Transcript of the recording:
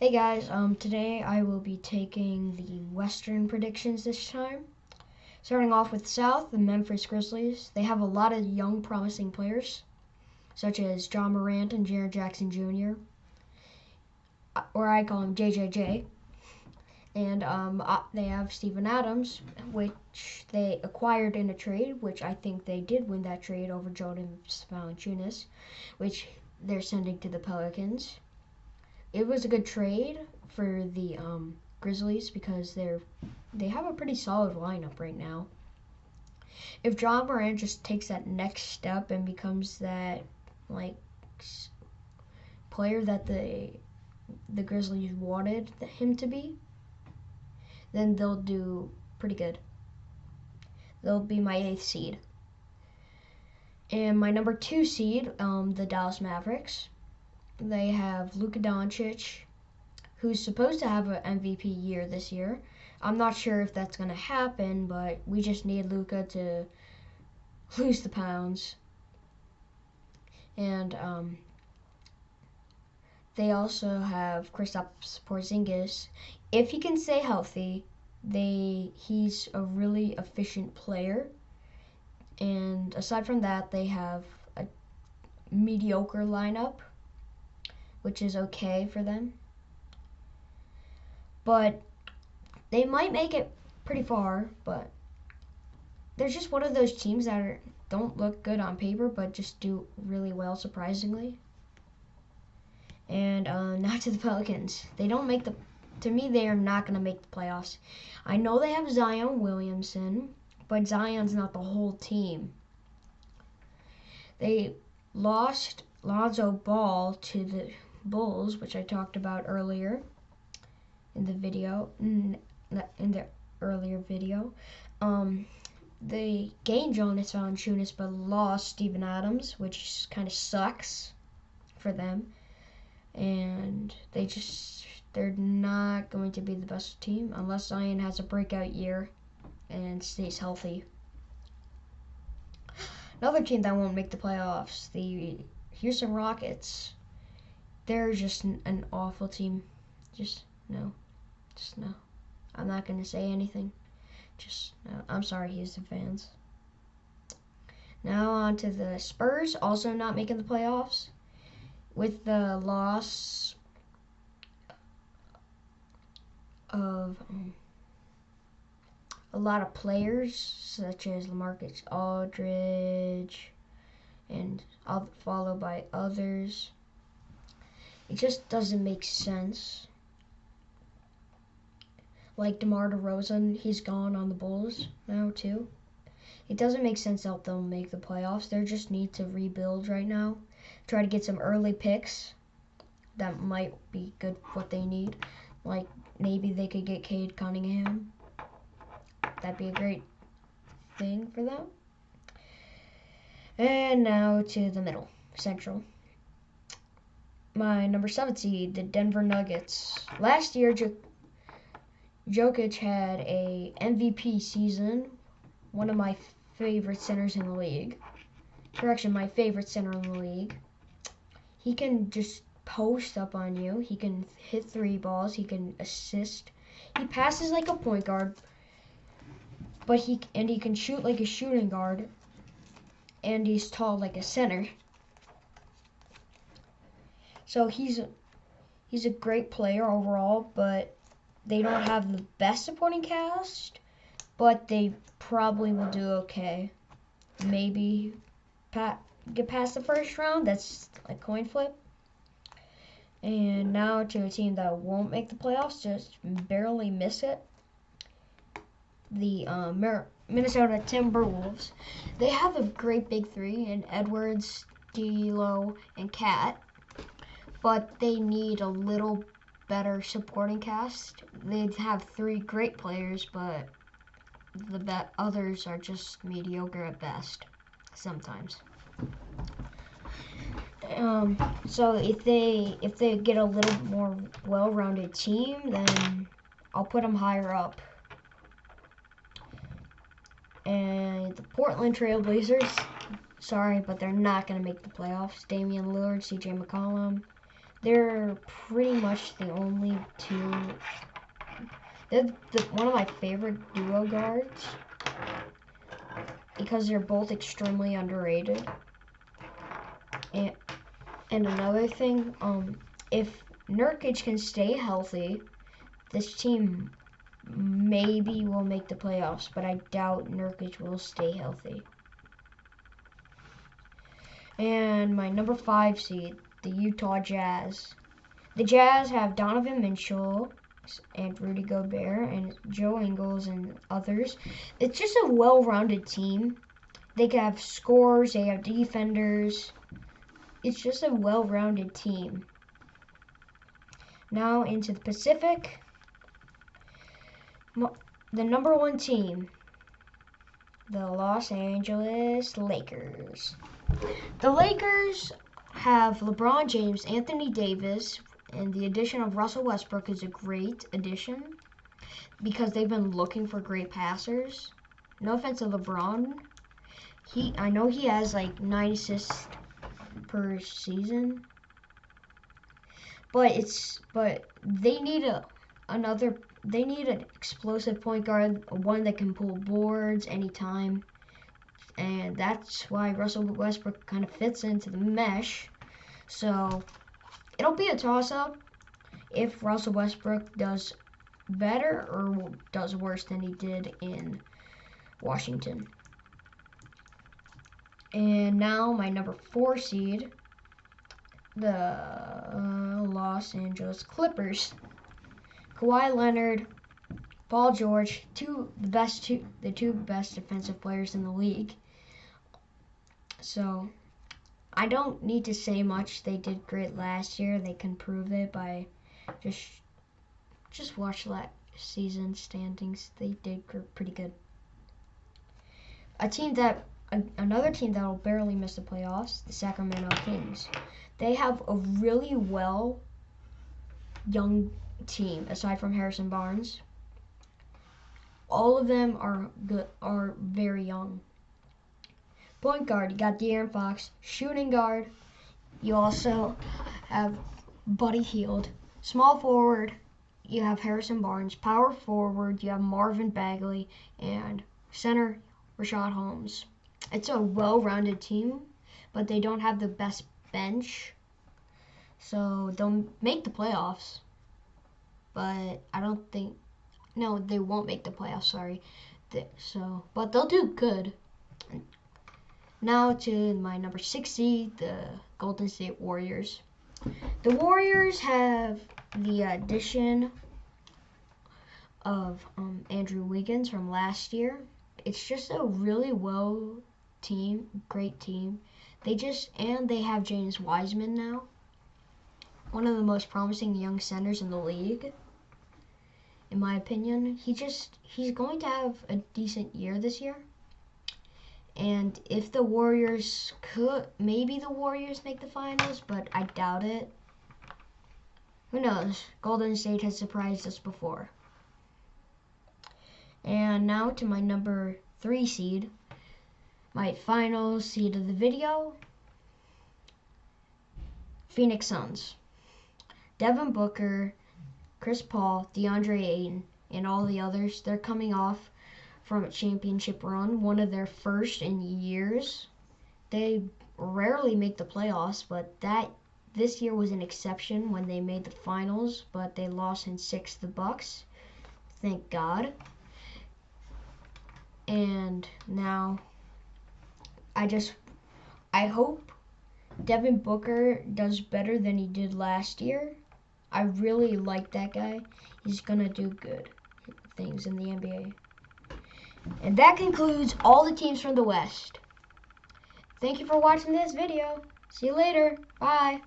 Hey guys, today I will be taking the Western predictions this time. Starting off with South, the Memphis Grizzlies. They have a lot of young, promising players, such as John Morant and Jaren Jackson Jr., or I call him JJJ. And they have Steven Adams, which they acquired in a trade, which I think they did win that trade over Jonas Valanciunas, which they're sending to the Pelicans. It was a good trade for the Grizzlies because they have a pretty solid lineup right now. If John Morant just takes that next step and becomes that like player that the Grizzlies wanted him to be, then they'll do pretty good. They'll be my 8th seed. And my number 2 seed, the Dallas Mavericks. They have Luka Doncic, who's supposed to have an MVP year this year. I'm not sure if that's going to happen, but we just need Luka to lose the pounds. And they also have Kristaps Porzingis. If he can stay healthy, he's a really efficient player. And aside from that, they have a mediocre lineup, which is okay for them. But they might make it pretty far, but they're just one of those teams that don't look good on paper, but just do really well, surprisingly. And now to the Pelicans. To me, they are not going to make the playoffs. I know they have Zion Williamson, but Zion's not the whole team. They lost Lonzo Ball to the Bulls, which I talked about earlier in the earlier video. They gained Jonas Valanciunas but lost Steven Adams, which kind of sucks for them. And they're not going to be the best team unless Zion has a breakout year and stays healthy. Another team that won't make the playoffs, the Houston Rockets. They're just an awful team. Just no. I'm not going to say anything. Just no. I'm sorry, Houston fans. Now on to the Spurs, also not making the playoffs. With the loss of a lot of players, such as LaMarcus Aldridge, and followed by others. It just doesn't make sense. Like DeMar DeRozan, he's gone on the Bulls now too. It doesn't make sense that they'll make the playoffs. They just need to rebuild right now. Try to get some early picks that might be good what they need. Like maybe they could get Cade Cunningham. That'd be a great thing for them. And now to the middle, Central. My number 7 seed, the Denver Nuggets. Last year, Jokic had a MVP season, one of my favorite centers in the league. My favorite center in the league. He can just post up on you. He can hit 3 balls. He can assist. He passes like a point guard, but he can shoot like a shooting guard, and he's tall like a center. So he's a great player overall, but they don't have the best supporting cast, but they probably will do okay. Maybe get past the first round. That's a coin flip. And now to a team that won't make the playoffs, just barely miss it. The Minnesota Timberwolves. They have a great big 3 in Edwards, D'Lo, and Cat, but they need a little better supporting cast. They have 3 great players, but the others are just mediocre at best sometimes. So if they get a little more well-rounded team, then I'll put them higher up. And the Portland Trailblazers, sorry, but they're not going to make the playoffs. Damian Lillard, CJ McCollum, They're pretty much the only two. They're one of my favorite duo guards because they're both extremely underrated. And another thing, if Nurkic can stay healthy, this team maybe will make the playoffs, but I doubt Nurkic will stay healthy. And my number 5 seed, the Utah Jazz. The Jazz have Donovan Mitchell and Rudy Gobert and Joe Ingles and others. It's just a well-rounded team. They have scorers, they have defenders. It's just a well-rounded team. Now into the Pacific. The number 1 team, the Los Angeles Lakers. The Lakers have LeBron James, Anthony Davis, and the addition of Russell Westbrook is a great addition because they've been looking for great passers. No offense to LeBron. I know he has like 9 assists per season. But they need an explosive point guard, one that can pull boards anytime. And that's why Russell Westbrook kind of fits into the mesh. So it'll be a toss-up if Russell Westbrook does better or does worse than he did in Washington. And now my number 4 seed, the Los Angeles Clippers. Kawhi Leonard, Paul George, the two best defensive players in the league. So I don't need to say much. They did great last year. They can prove it by just watch last season standings. They did pretty good. Another team that will barely miss the playoffs, the Sacramento Kings. They have a really young team aside from Harrison Barnes. All of them are very young. Point guard, you got De'Aaron Fox. Shooting guard, you also have Buddy Hield. Small forward, you have Harrison Barnes. Power forward, you have Marvin Bagley. And center, Rashad Holmes. It's a well-rounded team, but they don't have the best bench. So they'll make the playoffs. But I don't think, no, they won't make the playoffs, sorry. But they'll do good. Now to my number 6 seed, the Golden State Warriors. The Warriors have the addition of Andrew Wiggins from last year. It's just a really great team. They have James Wiseman now, one of the most promising young centers in the league, in my opinion. He's going to have a decent year this year. And if the Warriors maybe the Warriors make the finals, but I doubt it. Who knows? Golden State has surprised us before. And now to my number 3 seed, my final seed of the video, Phoenix Suns. Devin Booker, Chris Paul, DeAndre Ayton, and all the others, they're coming off from a championship run, one of their first in years. They rarely make the playoffs, but this year was an exception when they made the finals, but they lost in 6 to the Bucks. Thank God. And now I hope Devin Booker does better than he did last year. I really like that guy. He's gonna do good things in the NBA. And that concludes all the teams from the West. Thank you for watching this video. See you later. Bye.